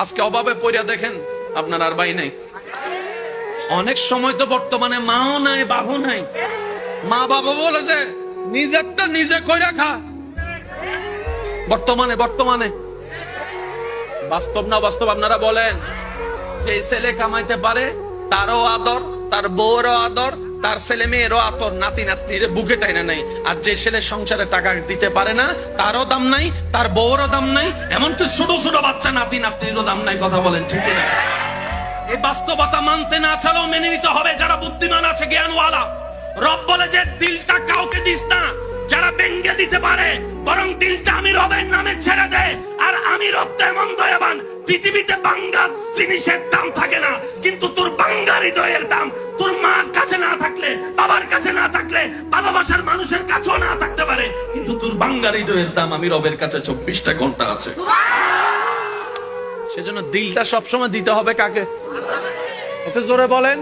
আজকে অভাবে পড়িয়া দেখেন আপনার আর ভাই নাই। অনেক সময় তো বর্তমানে মাও নাই বাবু নাই, মা বাবা বলে যে নিজেরটা নিজে কইরা খা। বর্তমানে বর্তমানে বাস্তব না বাস্তব আপনারা বলেন। যে ছেলে কামাইতে পারে তারও আদর, তার বউরও আদর, তার ছেলে মেয়েরও আদর, নাতি নাতনির বুকে টাইনা নাই। আর যে ছেলে সংসারে টাকা দিতে পারে না তারও দাম নাই, তার বউরও দাম নাই, এমনকি ছোট ছোট বাচ্চা নাতি নাতনিরও দাম নাই। কথা বলেন ঠিক না? এই বাস্তবতা মানতে না চালেও মেনে নিতে হবে। যারা বুদ্ধিমান আছে, জ্ঞানওয়ালা, রব বলে যে দিলটা কাউকে দিস না যারা ব্যঙ্গে দিতে পারে, বরং দিলটা আমি রবের নামে ছেড়ে দে। আর আমি রব এমন দয়াবান, পৃথিবীতে বাঙ্গা জিনিসের দাম থাকে না, কিন্তু তোর বাঙ্গা হৃদয়ের দাম তোর মার কাছে না থাকলে, বাবার কাছে না থাকলে, ভালোবাসার মানুষের কাছেও না থাকতে পারে, কিন্তু তোর বাঙ্গা হৃদয়ের দাম আমি রবের কাছে 24টা ঘন্টা আছে। সেজন্য দিলটা সবসময় দিতে হবে কাকে? একটু জোরে বলেন।